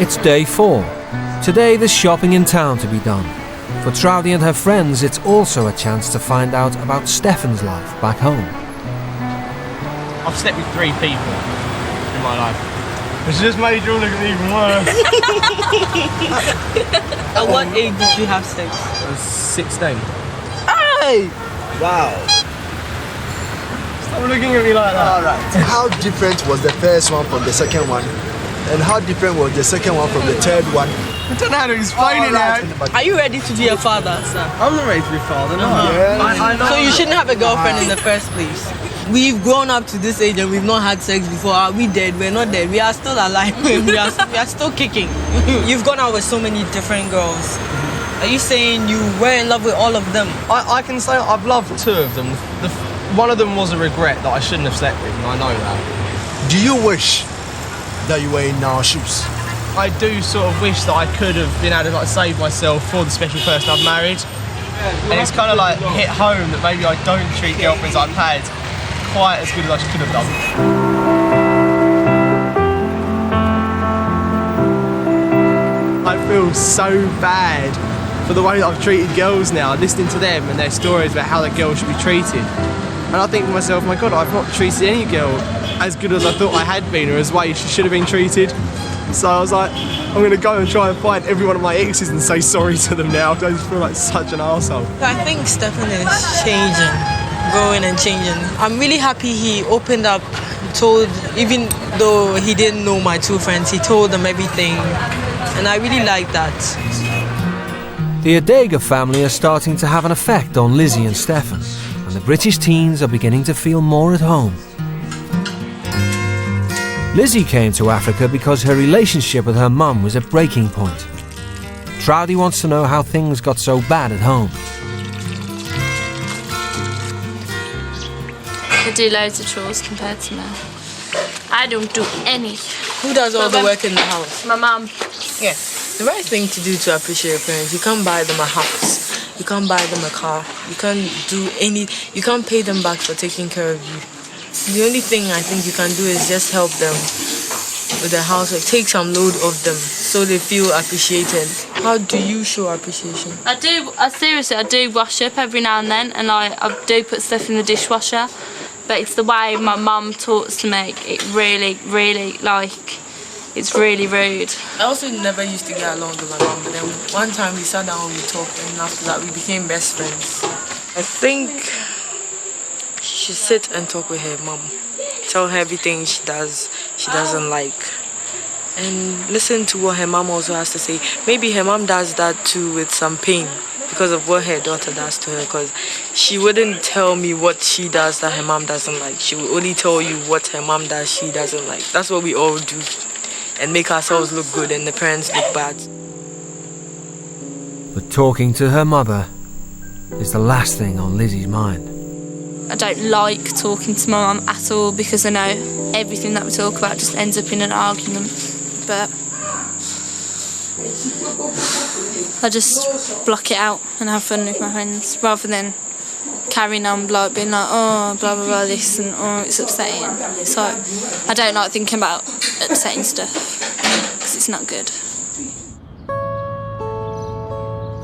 It's day 4. Today there's shopping in town to be done. For Troudy and her friends, it's also a chance to find out about Stefan's life back home. I've slept with 3 people in my life. It's just made you look even worse. At what age did you have sex? I was 16. Hey! Wow. Stop looking at me like that. Alright. How different was the first one from the second one? And how different was the second one from the third one? I don't know how to explain it now. Are you ready to be a father, sir? I'm not ready to be a father, no. Yeah. I know. So you shouldn't have a girlfriend in the first place. We've grown up to this age and we've not had sex before. Are we dead? We're not dead. We are still alive. we are still kicking. You've gone out with so many different girls. Are you saying you were in love with all of them? I can say I've loved 2 of them. One of them was a regret that I shouldn't have slept with, and I know that. Do you wish that you were in our shoes? I do sort of wish that I could have been able to save myself for the special person I've married. And it's kind of hit home that maybe I don't treat girlfriends I've had quite as good as I could have done. I feel so bad for the way that I've treated girls now, listening to them and their stories about how the girl should be treated. And I think to myself, my God, I've not treated any girl as good as I thought I had been, or as way she should have been treated. So I was like, I'm going to go and try and find every one of my exes and say sorry to them now. I just feel like such an arsehole. I think Stefan is changing, growing and changing. I'm really happy he opened up, told, even though he didn't know my 2 friends, he told them everything. And I really like that. The Adega family are starting to have an effect on Lizzie and Stefan, and the British teens are beginning to feel more at home. Lizzie came to Africa because her relationship with her mum was at breaking point. Troudy wants to know how things got so bad at home. I do loads of chores compared to now. I don't do any. Who does all the work in the house? My mum. Yeah. The right thing to do to appreciate your parents, you can't buy them a house, you can't buy them a car, you can't pay them back for taking care of you. The only thing I think you can do is just help them with their housework, take some load off them so they feel appreciated. How do you show appreciation? I do wash up every now and then, and I do put stuff in the dishwasher, but it's the way my mum talks to me. It really, really, it's really rude. I also never used to get along with my mum, but then one time we sat down and we talked, and after that we became best friends. I think she should sit and talk with her mum. Tell her everything she doesn't like. And listen to what her mum also has to say. Maybe her mum does that too with some pain because of what her daughter does to her, because she wouldn't tell me what she does that her mum doesn't like. She will only tell you what her mum does she doesn't like. That's what we all do, and make ourselves look good and the parents look bad. But talking to her mother is the last thing on Lizzie's mind. I don't like talking to my mum at all because I know everything that we talk about just ends up in an argument. But I just block it out and have fun with my friends rather than carrying on being like, oh, blah, blah, blah, this, and oh, it's upsetting. So I don't like thinking about upsetting stuff because it's not good.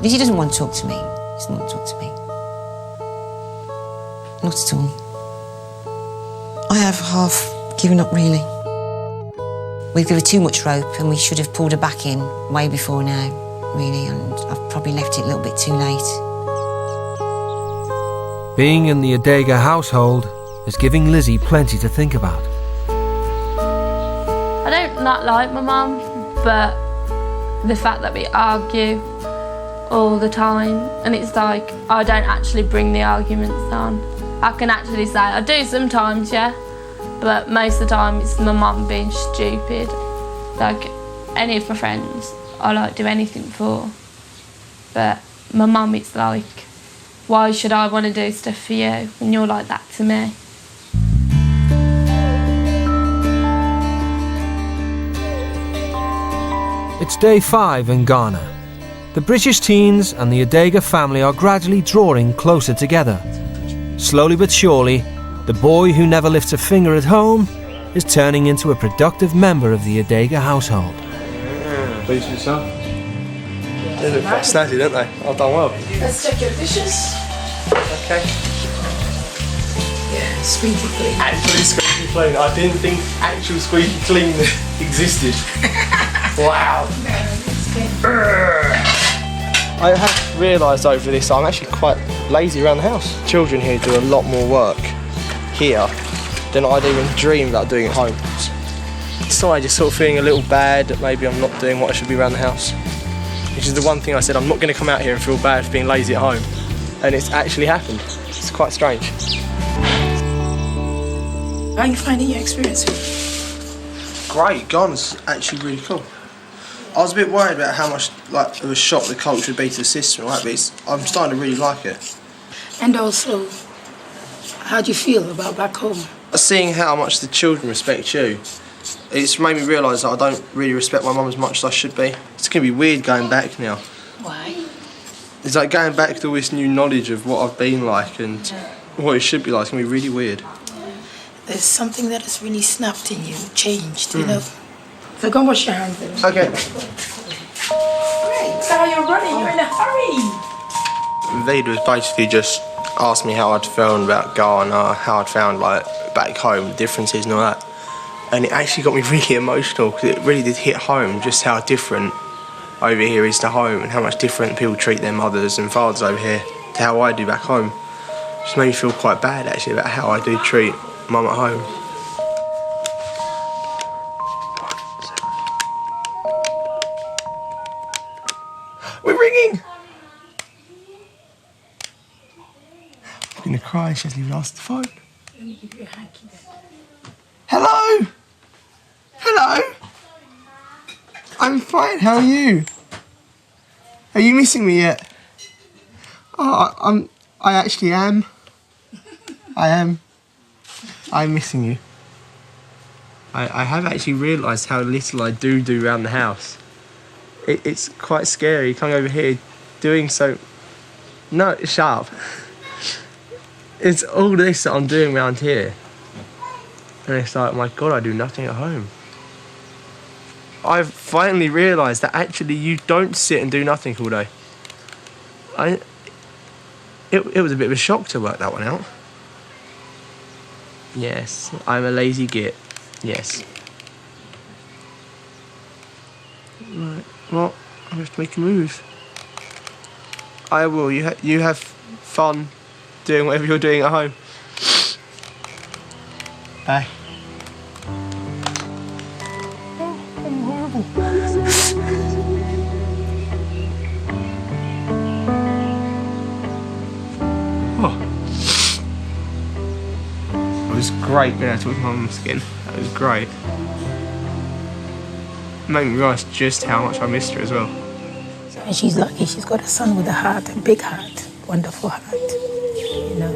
Lizzie doesn't want to talk to me. She doesn't want to talk to me. Not at all. I have half given up, really. We've given her too much rope and we should have pulled her back in way before now, really, and I've probably left it a little bit too late. Being in the Adega household is giving Lizzie plenty to think about. I don't not like my mum, but the fact that we argue all the time, and it's like I don't actually bring the arguments on. I can actually say I do sometimes, yeah, but most of the time it's my mum being stupid. Like any of my friends, I like do anything for, but my mum, it's like, why should I want to do stuff for you when you're like that to me? It's day 5 in Ghana. The British teens and the Adega family are gradually drawing closer together. Slowly but surely, the boy who never lifts a finger at home is turning into a productive member of the Adega household. Pleased with yourself? They look quite snazzy, don't they? I've done well. Let's check your dishes. Okay. Yeah, squeaky clean. Actually squeaky clean. I didn't think actual squeaky clean existed. Wow. I have realised over this I'm actually quite lazy around the house. Children here do a lot more work here than I'd even dream about doing at home. So I just sort of feeling a little bad that maybe I'm not doing what I should be around the house. Which is the one thing I said, I'm not going to come out here and feel bad for being lazy at home. And it's actually happened. It's quite strange. How are you finding your experience here? Great, Ghana's actually really cool. I was a bit worried about how much of a shock the culture would be to the system, right? But I'm starting to really like it. And also, how do you feel about back home? Seeing how much the children respect you, it's made me realise that I don't really respect my mum as much as I should be. It's going to be weird going back now. Why? It's like going back to all this new knowledge of what I've been like and what it should be like. It's going to be really weird. There's something that has really snapped in you, changed, you know? So go and wash your hands then. Okay. Great, so you're running, you're in a hurry. Veda was basically just asked me how I'd found about Ghana, how I'd found back home, the differences and all that. And it actually got me really emotional because it really did hit home just how different over here is to home and how much different people treat their mothers and fathers over here to how I do back home. It just made me feel quite bad actually about how I do treat mum at home. We're ringing! I'm gonna cry, she hasn't even answered the phone. Let me give you a hanky then. Hello? Hello? I'm fine, how are you? Are you missing me yet? Oh, I actually am. I am. I'm missing you. I have actually realised how little I do around the house. It's quite scary coming over here doing so... No, shut up. It's all this that I'm doing around here. And it's like, my God, I do nothing at home. I've finally realised that actually you don't sit and do nothing all day. It was a bit of a shock to work that one out. Yes, I'm a lazy git. Yes. Right, well, I have to make a move. I will. You have fun doing whatever you're doing at home. Bye. Oh, I'm horrible. It was great being able to talk to my mum's again. That was great. It made me realise just how much I missed her as well. And she's lucky, she's got a son with a heart, a big heart, wonderful heart, you know.